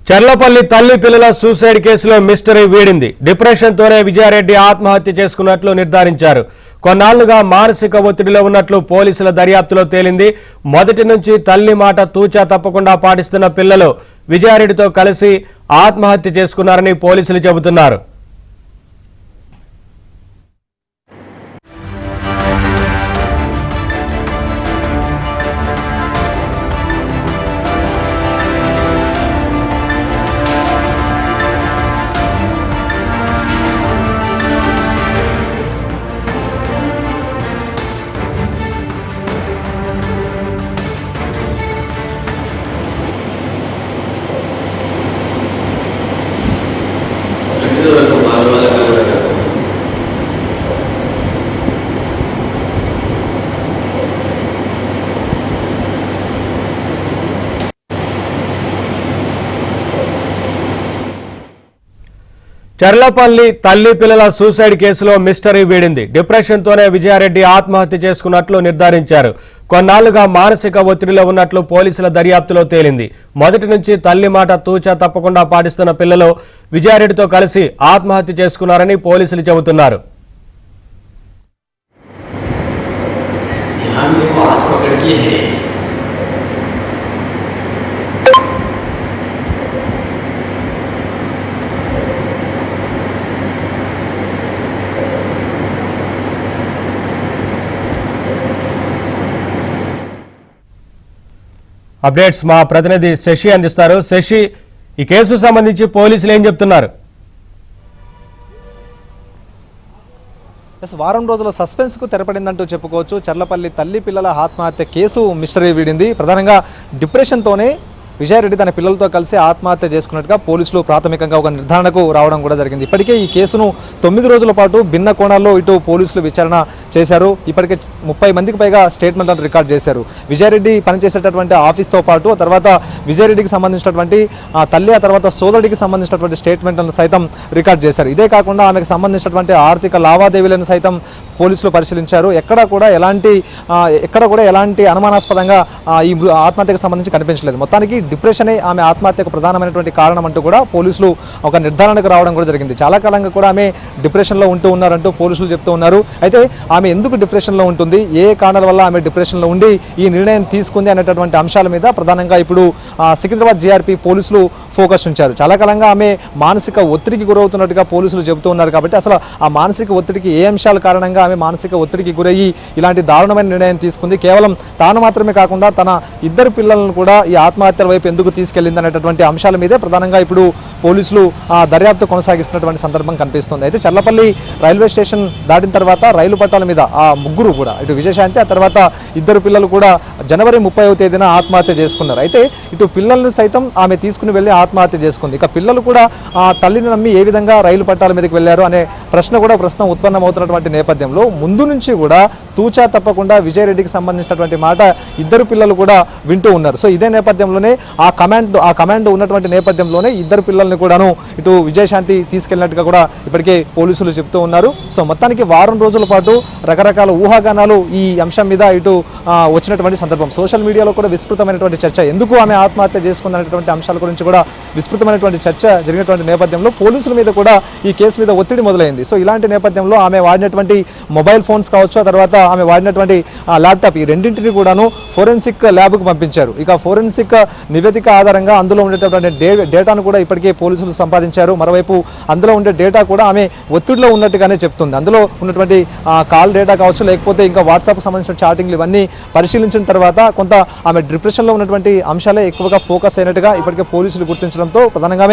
చర్లపల్లి తల్లి పిల్లల సూసైడ్ కేసులో మిస్టరీ వీడింది. డిప్రెషన్తోనే విజయారెడ్డి ఆత్మహత్య చేసుకున్నట్లు నిర్ధారించారు. కొన్నాళ్లుగా మానసిక ఒత్తిడిలో ఉన్నట్లు పోలీసుల దర్యాప్తులో తేలింది. మొదటి నుంచి తల్లి మాట తూచా తప్పకుండా పాటిస్తున్న పిల్లలు విజయారెడ్డితో కలిసి ఆత్మహత్య చేసుకున్నారని పోలీసులు చెబుతున్నారు. చర్లపల్లి తల్లి పిల్లల సూసైడ్ కేసులో మిస్టరీ వీడింది. డిప్రెషన్తోనే విజయారెడ్డి ఆత్మహత్య చేసుకున్నట్లు నిర్ధారించారు. కొన్నాళ్లుగా మానసిక ఒత్తిడిలో ఉన్నట్లు పోలీసుల దర్యాప్తులో తేలింది. మొదటి నుంచి తల్లి మాట తూచా తప్పకుండా పాటిస్తున్న పిల్లలు విజయారెడ్డితో కలిసి ఆత్మహత్య చేసుకున్నారని పోలీసులు చెబుతున్నారు. అప్డేట్స్ మా ప్రతినిధి శశి అందిస్తారు. శశి, ఈ కేసు సంబంధించి పోలీసులు ఏం చెప్తున్నారు? వారం రోజుల సస్పెన్స్ కు తెరపడిందంటూ చెప్పుకోవచ్చు. చర్లపల్లి తల్లి పిల్లల ఆత్మహత్య కేసు మిస్టరీ వీడింది. ప్రధానంగా డిప్రెషన్తోనే విజయారెడ్డి తన పిల్లలతో కలిసి ఆత్మహత్య చేసుకున్నట్టుగా పోలీసులు ప్రాథమికంగా ఒక నిర్ధారణకు రావడం కూడా జరిగింది. ఇప్పటికే ఈ కేసును 9 రోజుల పాటు భిన్న కోణాల్లో ఇటు పోలీసులు విచారణ చేశారు. ఇప్పటికే 30 మందికి పైగా స్టేట్మెంట్లను రికార్డ్ చేశారు. విజయారెడ్డి పనిచేసేటటువంటి ఆఫీస్తో పాటు తర్వాత విజయారెడ్డికి సంబంధించినటువంటి తల్లి ఆ తర్వాత సోదరుడికి సంబంధించినటువంటి స్టేట్మెంట్లను సైతం రికార్డ్ చేశారు. ఇదే కాకుండా ఆమెకు సంబంధించినటువంటి ఆర్థిక లావాదేవీలను సైతం పోలీసులు పరిశీలించారు. ఎక్కడ కూడా ఎలాంటి అనుమానాస్పదంగా ఈ ఆత్మహత్యకు సంబంధించి కనిపించలేదు. మొత్తానికి డిప్రెషనే ఆమె ఆత్మహత్యకు ప్రధానమైనటువంటి కారణం అంటూ కూడా పోలీసులు ఒక నిర్ధారణకు రావడం కూడా జరిగింది. చాలా కాలంగా కూడా ఆమె డిప్రెషన్లో ఉంటూ ఉన్నారంటూ పోలీసులు చెప్తూ ఉన్నారు. అయితే ఆమె ఎందుకు డిప్రెషన్లో ఉంటుంది, ఏ కారణాల వల్ల ఆమె డిప్రెషన్లో ఉండి ఈ నిర్ణయం తీసుకుంది అనేటటువంటి అంశాల మీద ప్రధానంగా ఇప్పుడు సికింద్రాబాద్ జీఆర్పీ పోలీసులు ఫోకస్ ఉంచారు. చాలా కాలంగా ఆమె మానసిక ఒత్తిడికి గురవుతున్నట్టుగా పోలీసులు చెబుతూ ఉన్నారు. కాబట్టి అసలు ఆ మానసిక ఒత్తిడికి ఏ అంశాల కారణంగా ఆమె మానసిక ఒత్తిడికి గురయ్యి ఇలాంటి దారుణమైన నిర్ణయం తీసుకుంది, కేవలం తాను మాత్రమే కాకుండా తన 2 పిల్లలను కూడా ఈ ఆత్మహత్యల వైపు ఎందుకు తీసుకెళ్లింది అనేటటువంటి అంశాల మీదే ప్రధానంగా ఇప్పుడు పోలీసులు దర్యాప్తు కొనసాగిస్తున్నటువంటి సందర్భం కనిపిస్తుంది. అయితే చర్లపల్లి రైల్వే స్టేషన్ దాటిన తర్వాత రైలు పట్టాల మీద ఆ ముగ్గురు కూడా ఇటు విజయశాంతి ఆ తర్వాత 2 పిల్లలు కూడా జనవరి 30వ తేదీన ఆత్మహత్య చేసుకున్నారు. అయితే ఇటు పిల్లలను సైతం ఆమె తీసుకుని వెళ్ళి ఆత్మహత్య చేసుకుంది. ఇక పిల్లలు కూడా తల్లిని నమ్మి ఏ విధంగా రైలు పట్టాల మీదకి వెళ్ళారు అనే ప్రశ్న ఉత్పన్నమవుతున్నటువంటి నేపథ్యంలో ముందు నుంచి కూడా తూచా తప్పకుండా విజయరెడ్డికి సంబంధించినటువంటి మాట 2 పిల్లలు కూడా వింటూ ఉన్నారు. సో ఇదే నేపథ్యంలోనే ఆ కమాండ్ ఉన్నటువంటి నేపథ్యంలోనే 2 పిల్లల్ని కూడాను ఇటు విజయశాంతి తీసుకెళ్లినట్టుగా కూడా ఇప్పటికే పోలీసులు చెప్తూ ఉన్నారు. సో మొత్తానికి వారం రోజుల పాటు రకరకాల ఊహాగానాలు ఈ అంశం మీద ఇటు వచ్చినటువంటి సందర్భం. సోషల్ మీడియాలో కూడా విస్తృతమైనటువంటి చర్చ, ఎందుకు ఆమె ఆత్మహత్య చేసుకుందనేటువంటి అంశాల గురించి కూడా విస్తృతమైనటువంటి చర్చ జరిగినటువంటి నేపథ్యంలో పోలీసుల మీద కూడా ఈ కేసు మీద ఒత్తిడి మొదలైంది. సో ఇలాంటి నేపథ్యంలో ఆమె వాడినటువంటి మొబైల్ ఫోన్స్ కావచ్చు, ఆ తర్వాత ఆమె వాడినటువంటి ల్యాప్టాప్, ఈ రెండింటిని కూడాను ఫోరెన్సిక్ ల్యాబ్కు పంపించారు. ఇక ఫోరెన్సిక్ నివేదిక ఆధారంగా అందులో ఉండేటటువంటి డేటాను కూడా ఇప్పటికే పోలీసులు సంపాదించారు. మరోవైపు అందులో ఉండే డేటా కూడా ఆమె ఒత్తిడిలో ఉన్నట్టుగానే చెప్తుంది. అందులో ఉన్నటువంటి కాల్ డేటా కావచ్చు, లేకపోతే ఇంకా వాట్సాప్ సంబంధించిన చాటింగ్లు ఇవన్నీ పరిశీలించిన తర్వాత కొంత ఆమె డిప్రెషన్లో ఉన్నటువంటి అంశాలే ఎక్కువగా ఫోకస్ అయినట్టుగా ఇప్పటికే పోలీసులు గుర్తించడంతో ప్రధానంగా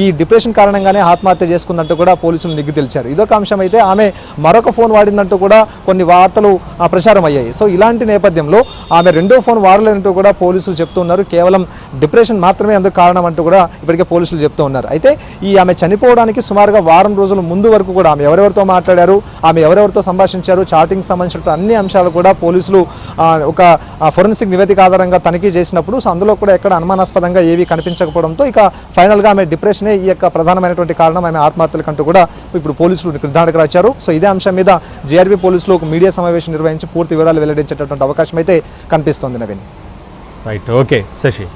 ఈ డిప్రెషన్ కారణంగానే ఆత్మహత్య చేసుకుందంటూ కూడా పోలీసులు నిగ్గు తెలిచారు. ఇదొక అంశం. అయితే ఆమె మరొక ఫోన్ వాడిందంటూ కూడా కొన్ని వార్తలు ప్రచారం అయ్యాయి. సో ఇలాంటి నేపథ్యంలో ఆమె 2వ ఫోన్ వాడలేదంటూ కూడా పోలీసులు చెప్తున్నారు. కేవలం డిప్రెషన్ మాత్రమే అందుకు కారణం అంటూ కూడా ఇప్పటికే పోలీసులు చెప్తూ ఉన్నారు. అయితే ఈ ఆమె చనిపోవడానికి సుమారుగా వారం రోజుల ముందు వరకు కూడా ఆమె ఎవరెవరితో మాట్లాడారు, ఆమె ఎవరెవరితో సంభాషించారు, చాటింగ్ సంబంధించిన అన్ని అంశాలు కూడా పోలీసులు ఒక ఫోరెన్సిక్ నివేదిక ఆధారంగా తనిఖీ చేసినప్పుడు సో అందులో కూడా ఎక్కడ అనుమానాస్పదంగా ఏవి కనిపించకపోవడంతో ఇక ఫైనల్గా ఆమె డిప్రెషనే ఈ యొక్క ప్రధానమైనటువంటి కారణం ఆమె ఆత్మహత్యలకంటూ కూడా ఇప్పుడు పోలీసులు నిర్ధారణకు వచ్చారు. సో ఇదే అంశం మీద జీఆర్బీ పోలీసులు ఒక మీడియా సమావేశం నిర్వహించి పూర్తి వివరాలు వెల్లడించేటటువంటి అవకాశం అయితే కనిపిస్తోంది. నవీన్. Right, okay Shashi.